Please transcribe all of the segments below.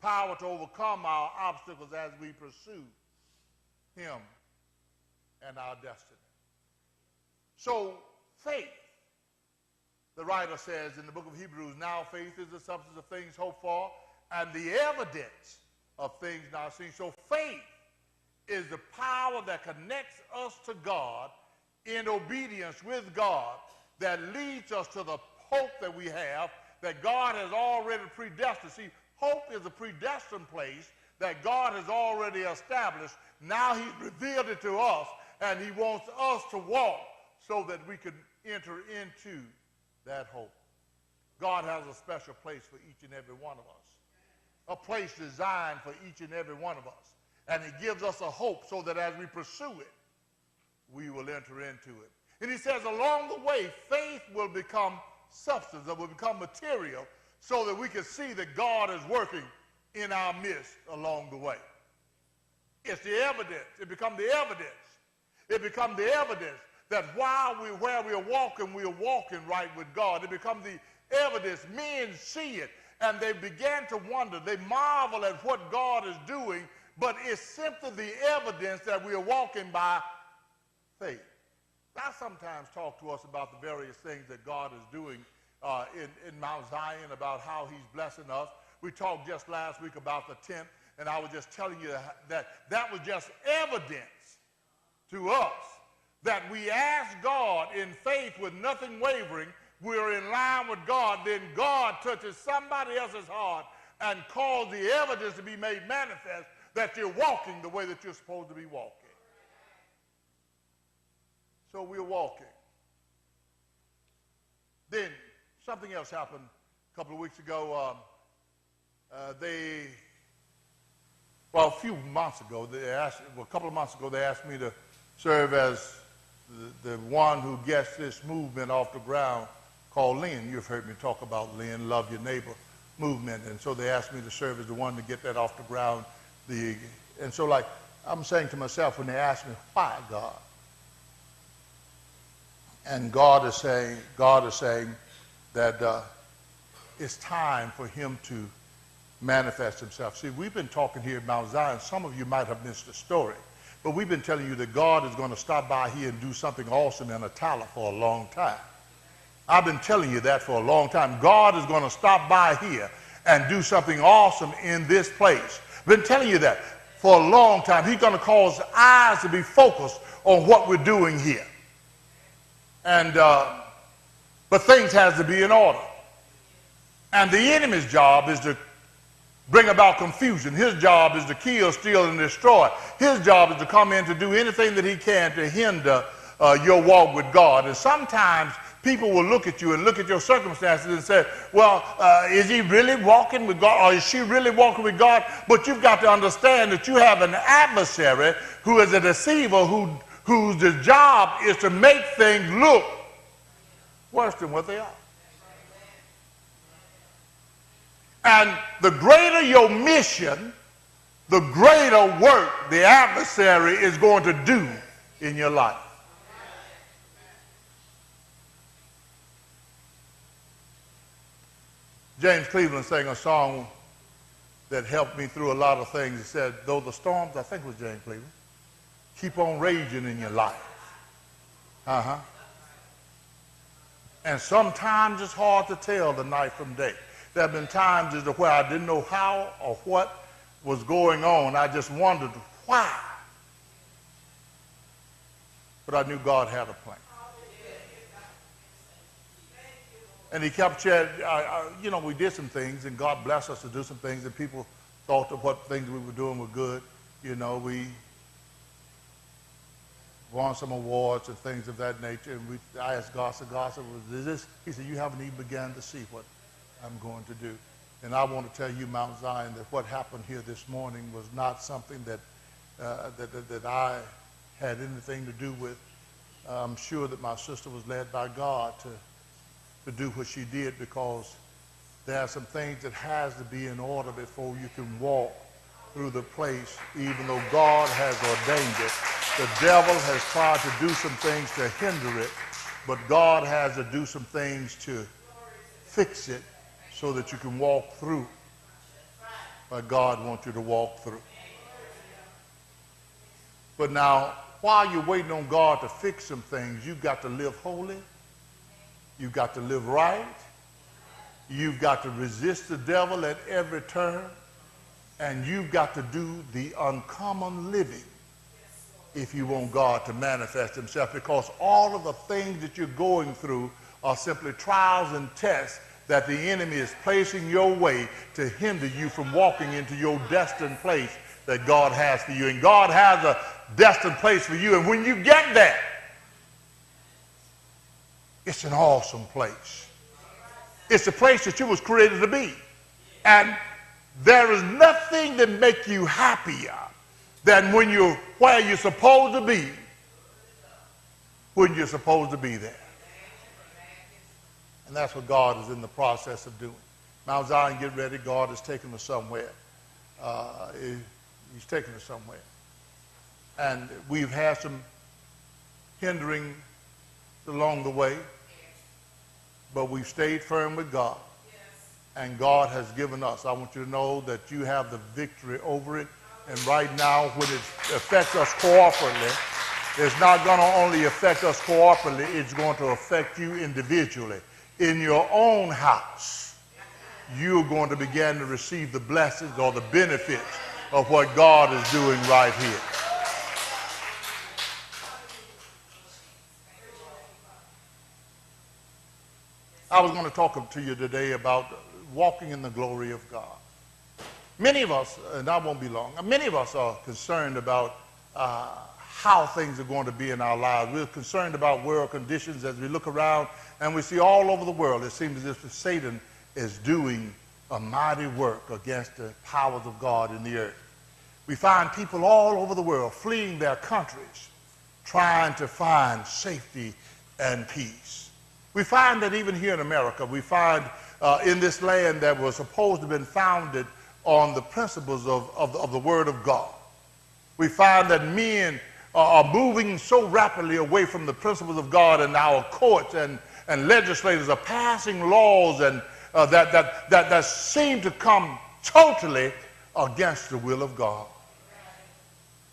power to overcome our obstacles as we pursue him and our destiny. So faith, the writer says in the book of Hebrews, now faith is the substance of things hoped for and the evidence of things not seen. So faith is the power that connects us to God in obedience with God, that leads us to the hope that we have, that God has already predestined. See, hope is a predestined place that God has already established. Now he's revealed it to us, and he wants us to walk so that we can enter into that hope. God has a special place for each and every one of us, a place designed for each and every one of us. And he gives us a hope so that as we pursue it, we will enter into it. And he says along the way, faith will become substance, or will become material, so that we can see that God is working in our midst along the way. It's the evidence. It becomes the evidence. It becomes the evidence that while where we are walking right with God. It becomes the evidence. Men see it, and they begin to wonder. They marvel at what God is doing, but it's simply the evidence that we are walking by faith. I sometimes talk to us about the various things that God is doing in Mount Zion, about how he's blessing us. We talked just last week about the tent, and I was just telling you that was just evidence to us that we ask God in faith with nothing wavering. We're in line with God. Then God touches somebody else's heart and causes the evidence to be made manifest that you're walking the way that you're supposed to be walking. So we're walking. Then something else happened a couple of weeks ago. A few months ago, a couple of months ago, they asked me to serve as the one who gets this movement off the ground called Lynn. You've heard me talk about Lynn, Love Your Neighbor movement. And so they asked me to serve as the one to get that off the ground. And so, like, I'm saying to myself when they ask me, why, God? And God is saying that it's time for him to manifest himself. See, we've been talking here at Mount Zion. Some of you might have missed the story, but we've been telling you that God is going to stop by here and do something awesome in Attala for a long time. I've been telling you that for a long time. God is going to stop by here and do something awesome in this place. I've been telling you that for a long time. He's going to cause eyes to be focused on what we're doing here. And but things has to be in order. And the enemy's job is to bring about confusion. His job is to kill, steal, and destroy. His job is to come in to do anything that he can to hinder your walk with God. And sometimes people will look at you and look at your circumstances and say, well, is he really walking with God, or is she really walking with God? But you've got to understand that you have an adversary who is a deceiver, whose job is to make things look worse than what they are. And the greater your mission, the greater work the adversary is going to do in your life. James Cleveland sang a song that helped me through a lot of things. It said, though the storms, I think it was James Cleveland, keep on raging in your life. And sometimes it's hard to tell the night from day. There have been times as to where I didn't know how or what was going on. I just wondered why. But I knew God had a plan. And he kept sharing, we did some things, and God blessed us to do some things, and people thought that what things we were doing were good. We won some awards and things of that nature. And I asked God, is this? He said, you haven't even begun to see what I'm going to do. And I want to tell you, Mount Zion, that what happened here this morning was not something that I had anything to do with. I'm sure that my sister was led by God to do what she did, because there are some things that has to be in order before you can walk through the place, even though God has ordained it. The devil has tried to do some things to hinder it, but God has to do some things to fix it so that you can walk through. that God wants you to walk through. But now, while you're waiting on God to fix some things, you've got to live holy. You've got to live right. You've got to resist the devil at every turn. And you've got to do the uncommon living if you want God to manifest himself, because all of the things that you're going through are simply trials and tests that the enemy is placing your way to hinder you from walking into your destined place that God has for you. And God has a destined place for you. And when you get there, it's an awesome place. It's the place that you was created to be. And there is nothing that makes you happier than when you're where you're supposed to be, when you're supposed to be there. And that's what God is in the process of doing. Mount Zion, get ready. God is taking us somewhere. He's taking us somewhere. And we've had some hindering along the way, but we've stayed firm with God. And God has given us. I want you to know that you have the victory over it. And right now, when it affects us corporately, it's not going to only affect us corporately, it's going to affect you individually. In your own house, you're going to begin to receive the blessings or the benefits of what God is doing right here. I was going to talk to you today about walking in the glory of God. Many of us, and I won't be long, many of us are concerned about how things are going to be in our lives. We're concerned about world conditions as we look around and we see all over the world, it seems as if Satan is doing a mighty work against the powers of God in the earth. We find people all over the world fleeing their countries, trying to find safety and peace. We find that even here in America, we find in this land that was supposed to have been founded on the principles of the Word of God. We find that men are moving so rapidly away from the principles of God, and our courts and legislators are passing laws and that seem to come totally against the will of God.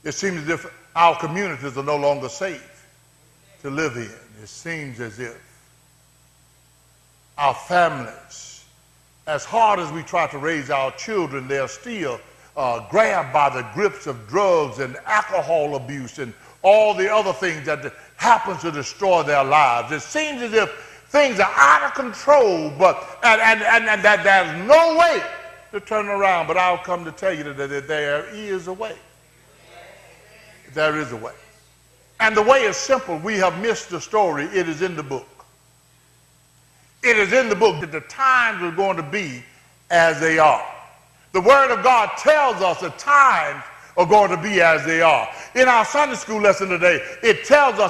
It seems as if our communities are no longer safe to live in. It seems as if our families, as hard as we try to raise our children, they're still grabbed by the grips of drugs and alcohol abuse and all the other things that happen to destroy their lives. It seems as if things are out of control, and that there's no way to turn around. But I'll come to tell you that there is a way. There is a way. And the way is simple. We have missed the story. It is in the book. It is in the book that the times are going to be as they are. The Word of God tells us the times are going to be as they are. In our Sunday school lesson today, it tells us